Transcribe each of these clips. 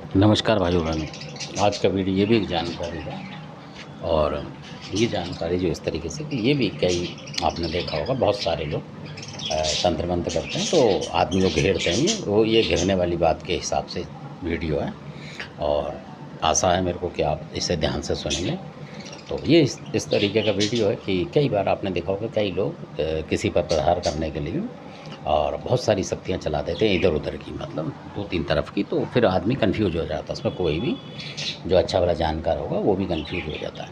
नमस्कार भाइयों बहनों। आज का वीडियो ये भी एक जानकारी है और ये जानकारी जो इस तरीके से कि ये भी कई आपने देखा होगा बहुत सारे लोग तंत्र मंत्र करते हैं तो आदमी को घेरते हैं। ये घेरने वाली बात के हिसाब से वीडियो है और आशा है मेरे को कि आप इसे ध्यान से सुनेंगे। तो ये इस तरीके का वीडियो है कि कई बार आपने देखा होगा कई लोग किसी पर प्रहार करने के लिए और बहुत सारी शक्तियाँ चला देते हैं इधर उधर की, मतलब 2-3 तरफ की। तो फिर आदमी कंफ्यूज हो जाता है, उसमें कोई भी जो अच्छा वाला जानकार होगा वो भी कंफ्यूज हो जाता है।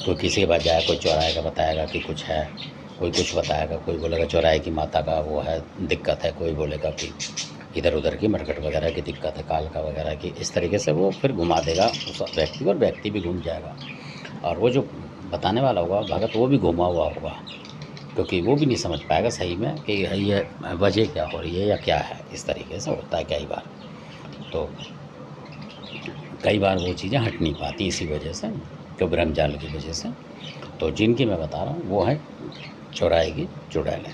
तो किसी के पास जाए, कोई चौराहे का बताएगा कि कुछ है, कोई कुछ बताएगा, कोई बोलेगा चौराहे की माता का वो है दिक्कत है, कोई बोलेगा कि इधर उधर की मरकट वगैरह की दिक्कत है, कालका वगैरह की। इस तरीके से वो फिर घुमा देगा उस व्यक्ति को और व्यक्ति भी घूम जाएगा और वो जो बताने वाला होगा भगत वो भी घुमा हुआ होगा, क्योंकि वो भी नहीं समझ पाएगा सही में कि ये वजह क्या हो रही है या क्या है। इस तरीके से होता है कई बार। तो कई बार वो चीज़ें हट नहीं पाती इसी वजह से, जो ब्रह्मजाल की वजह से। तो जिनकी मैं बता रहा हूँ वो है चौराहे की चुड़ैलें,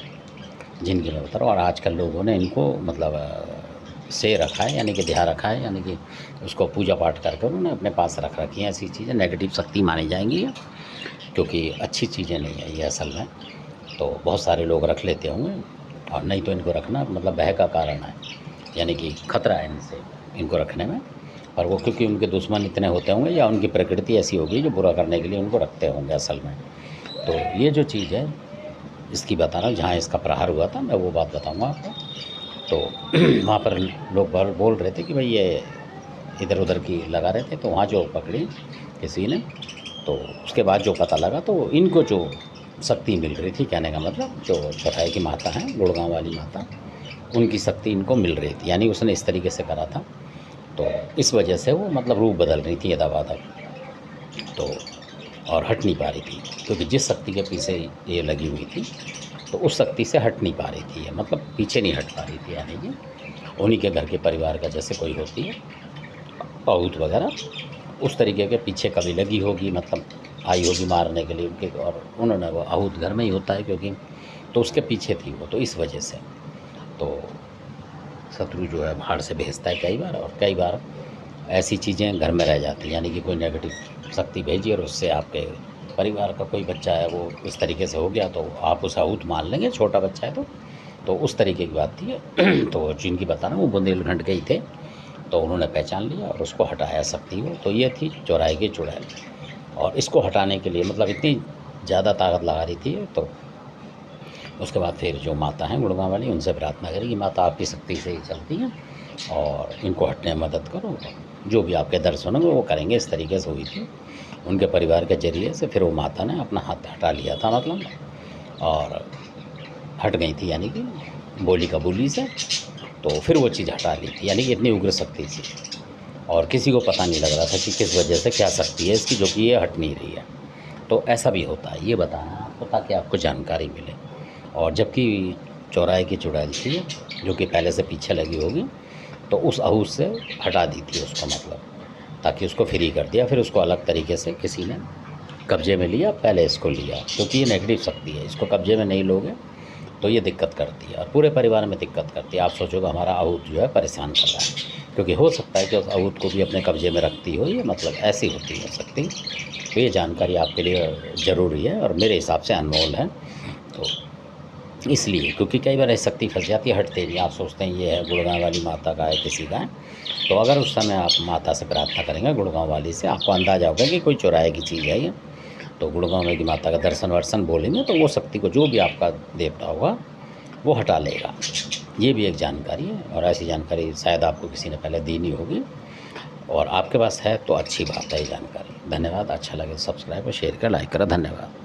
जिनकी मैं बता रहा हूँ। और आजकल लोगों ने इनको मतलब से रखा है, यानी कि ध्यान रखा है, यानी कि उसको पूजा पाठ करके उन्होंने अपने पास रख रखी हैं। ऐसी चीज़ें नेगेटिव शक्ति मानी जाएंगी, क्योंकि अच्छी चीज़ें नहीं है ये असल में। तो बहुत सारे लोग रख लेते होंगे और नहीं तो इनको रखना मतलब भय का कारण है, यानी कि खतरा है इनसे, इनको रखने में। पर वो क्योंकि उनके दुश्मन इतने होते होंगे या उनकी प्रकृति ऐसी होगी जो बुरा करने के लिए उनको रखते होंगे असल में। तो ये जो चीज़ है इसकी बता रहा हूँ, जहाँ इसका प्रहार हुआ था मैं वो बात बताऊँगा आपको। तो वहाँ पर लोग बोल रहे थे कि भाई ये इधर उधर की लगा रहे थे, तो वहाँ जो पकड़ी किसी ने, तो उसके बाद जो पता लगा तो इनको जो शक्ति मिल रही थी, कहने का मतलब जो चौराहे की माता हैं, गुड़गांव वाली माता, उनकी शक्ति इनको मिल रही थी। यानी उसने इस तरीके से करा था, तो इस वजह से वो मतलब रूप बदल रही थी यदावदा। तो और हट नहीं पा रही थी, क्योंकि जिस शक्ति के पीछे ये लगी हुई थी तो उस शक्ति से हट नहीं पा रही थी ये, मतलब पीछे नहीं हट पा रही थी। यानी कि उन्हीं के घर के परिवार का जैसे कोई होती है बहुत वगैरह, उस तरीके के पीछे कभी लगी होगी, मतलब आई होगी मारने के लिए उनके, और उन्होंने वो आहूत घर में ही होता है क्योंकि, तो उसके पीछे थी वो। तो इस वजह से तो शत्रु जो है बाहर से भेजता है कई बार, और कई बार ऐसी चीज़ें घर में रह जाती हैं, यानी कि कोई नेगेटिव शक्ति भेजी और उससे आपके परिवार का कोई बच्चा है वो इस तरीके से हो गया, तो आप उसे आहूत मान लेंगे, छोटा बच्चा है तो उस तरीके की बात थी। तो जिनकी बताना वो बुंदेलखंड के ही थे, तो उन्होंने पहचान लिया और उसको हटाया शक्ति को। तो ये थी चौराहे की चुड़ैल, और इसको हटाने के लिए मतलब इतनी ज़्यादा ताकत लगा रही थी। तो उसके बाद फिर जो माता हैं गुड़गांव वाली, उनसे प्रार्थना करी कि माता आपकी शक्ति से ही चलती हैं और इनको हटने में मदद करो, जो भी आपके दर्शन होंगे वो करेंगे। इस तरीके से हुई थी उनके परिवार के जरिए से। फिर वो माता ने अपना हाथ हटा लिया था मतलब, और हट गई थी, यानी कि बोली कबूली से। तो फिर वो चीज़ हटा ली थी, यानी कि इतनी उग्र शक्ति थी और किसी को पता नहीं लग रहा था कि किस वजह से क्या शक्ति है इसकी, जो कि ये हट नहीं रही है। तो ऐसा भी होता है, ये बताना आपको ताकि आपको जानकारी मिले। और जबकि चौराहे की चुड़ैल थी जो कि पहले से पीछे लगी होगी, तो उस आहूत से हटा दी थी उसको, मतलब ताकि उसको फ्री कर दिया। फिर उसको अलग तरीके से किसी ने कब्जे में लिया, पहले इसको लिया, क्योंकि ये नेगेटिव शक्ति है, इसको कब्जे में नहीं लोगे तो ये दिक्कत करती है और पूरे परिवार में दिक्कत करती है। आप सोचोगे हमारा आहूत जो है परेशान कर रहा है, क्योंकि हो सकता है कि उस आहूत को भी अपने कब्जे में रखती हो, ये मतलब ऐसी होती है शक्ति। तो ये जानकारी आपके लिए ज़रूरी है और मेरे हिसाब से अनमोल है। तो इसलिए, क्योंकि कई बार ऐसी शक्ति फंस जाती है, हटते नहीं। आप सोचते हैं ये है गुड़गांव वाली माता का है, किसी का है, तो अगर उस समय आप माता से प्रार्थना करेंगे गुड़गांव वाली से, आपको अंदाज़ा होगा कि कोई चौराहे की चीज़ है ये, तो गुड़गांव में की माता का दर्शन वर्शन बोलेंगे तो वो शक्ति को, जो भी आपका देवता होगा, वो हटा लेगा। ये भी एक जानकारी है, और ऐसी जानकारी शायद आपको किसी ने पहले दी नहीं होगी, और आपके पास है तो अच्छी बात है ये जानकारी। धन्यवाद। अच्छा लगे सब्सक्राइब और शेयर कर, लाइक करें। धन्यवाद।